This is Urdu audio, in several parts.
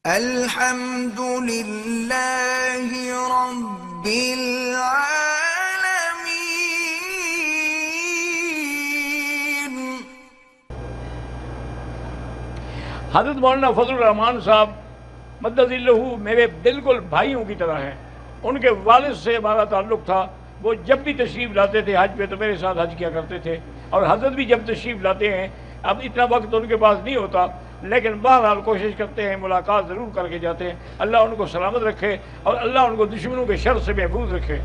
الحمد للہ رب العالمین۔ حضرت مولانا فضل الرحمان صاحب مدد اللہ میرے بالکل بھائیوں کی طرح ہیں۔ ان کے والد سے ہمارا تعلق تھا، وہ جب بھی تشریف لاتے تھے حج پہ تو میرے ساتھ حج کیا کرتے تھے، اور حضرت بھی جب تشریف لاتے ہیں، اب اتنا وقت ان کے پاس نہیں ہوتا لیکن بہرحال کوشش کرتے ہیں، ملاقات ضرور کر کے جاتے ہیں۔ اللہ ان کو سلامت رکھے اور اللہ ان کو دشمنوں کے شر سے محفوظ رکھے۔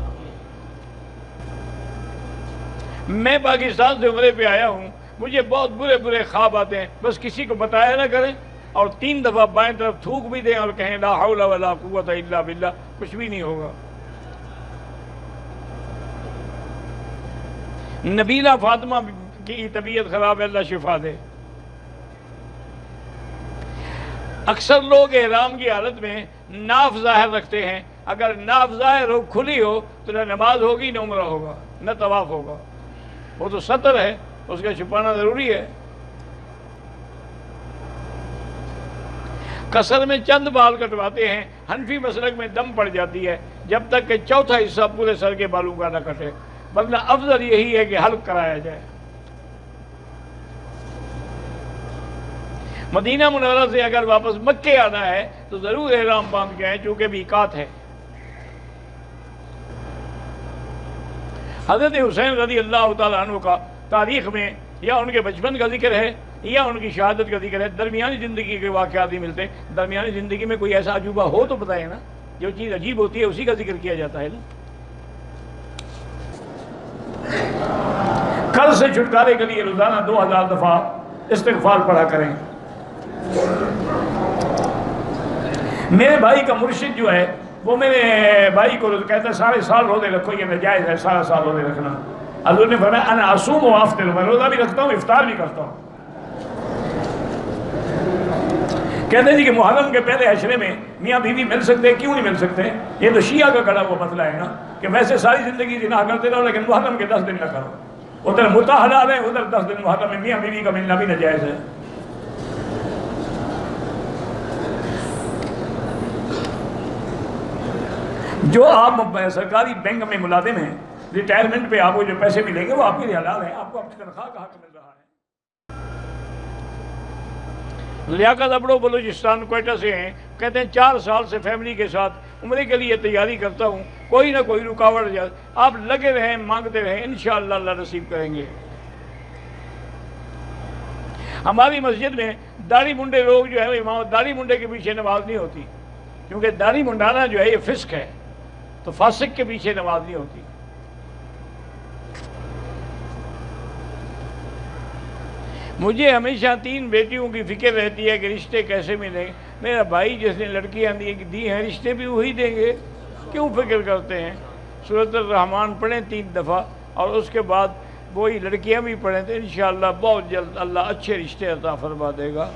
میں پاکستان سے عمرے پہ آیا ہوں، مجھے بہت برے برے خواب آتے ہیں، بس کسی کو بتایا نہ کریں، اور 3 دفعہ بائیں طرف تھوک بھی دیں اور کہیں لا حول ولا قوت الا باللہ، کچھ بھی نہیں ہوگا۔ نبیلہ فاطمہ کی طبیعت خراب ہے، اللہ شفا دے۔ اکثر لوگ احرام کی حالت میں ناف ظاہر رکھتے ہیں، اگر ناف ظاہر ہو، کھلی ہو تو نہ نماز ہوگی نہ عمرہ ہوگا نہ طواف ہوگا۔ وہ تو سطر ہے، اس کا چھپانا ضروری ہے۔ قصر میں چند بال کٹواتے ہیں، حنفی مسلک میں دم پڑ جاتی ہے جب تک کہ چوتھا حصہ پورے سر کے بالوں کا نہ کٹے، ورنہ افضل یہی ہے کہ حلق کرایا جائے۔ مدینہ منورہ سے اگر واپس مکے آنا ہے تو ضرور احرام باندھ کے آئیں، چونکہ میقات ہے۔ حضرت حسین رضی اللہ تعالیٰ عنہ کا تاریخ میں یا ان کے بچپن کا ذکر ہے یا ان کی شہادت کا ذکر ہے، درمیانی زندگی کے واقعات نہیں ملتے۔ درمیانی زندگی میں کوئی ایسا عجوبہ ہو تو بتائیں نا، جو چیز عجیب ہوتی ہے اسی کا ذکر کیا جاتا ہے نا۔ قرض سے چھٹکارے کے لیے روزانہ 2000 دفعہ استغفار پڑھا کریں۔ میرے بھائی کا مرشد جو ہے وہ میرے بھائی کو کہتا ہے سارے سال روزے رکھو، یہ ناجائز ہے سارا سال روزے رکھنا۔ حضور نے فرمایا انا اصوم و افطر، میں روزہ بھی رکھتا ہوں افطار بھی کرتا ہوں۔ کہتے ہیں کہ محرم کے پہلے عشرے میں میاں بیوی مل سکتے، کیوں نہیں مل سکتے؟ یہ تو شیعہ کا کڑا ہوا مسئلہ ہے نا، کہ ویسے ساری زندگی زنا کرتے رہو لیکن محرم کے 10 دن نہ کرو۔ ادھر متع حلال ہے، ادھر 10 دن محرم میں میاں بیوی کا ملنا بھی ناجائز ہے۔ جو آپ سرکاری بینک میں ملازم ہیں، ریٹائرمنٹ پہ آپ کو جو پیسے ملیں گے وہ آپ کے لیے حلال ہیں، آپ کو اپنی تنخواہ کا حق مل رہا ہے۔ لیاقت ابڑو بلوچستان کوئٹہ سے ہیں، کہتے ہیں 4 سال سے فیملی کے ساتھ عمرے کے لیے تیاری کرتا ہوں، کوئی نہ کوئی رکاوٹ جائے، آپ لگے رہیں مانگتے رہیں، انشاءاللہ اللہ نصیب کریں گے۔ ہماری مسجد میں داڑھی منڈے لوگ جو ہے امام داڑھی منڈے کے پیچھے نماز نہیں ہوتی، کیونکہ داڑھی منڈانا جو ہے یہ فسق ہے، تو فاسق کے پیچھے نماز نہیں ہوتی۔ مجھے ہمیشہ 3 بیٹیوں کی فکر رہتی ہے کہ رشتے کیسے ملیں۔ میرا بھائی جس نے لڑکیاں دی ہیں رشتے بھی وہی دیں گے، کیوں فکر کرتے ہیں؟ سورۃ الرحمن پڑھیں 3 دفعہ اور اس کے بعد وہی لڑکیاں بھی پڑھیں تو انشاءاللہ بہت جلد اللہ اچھے رشتے عطا فرما دے گا۔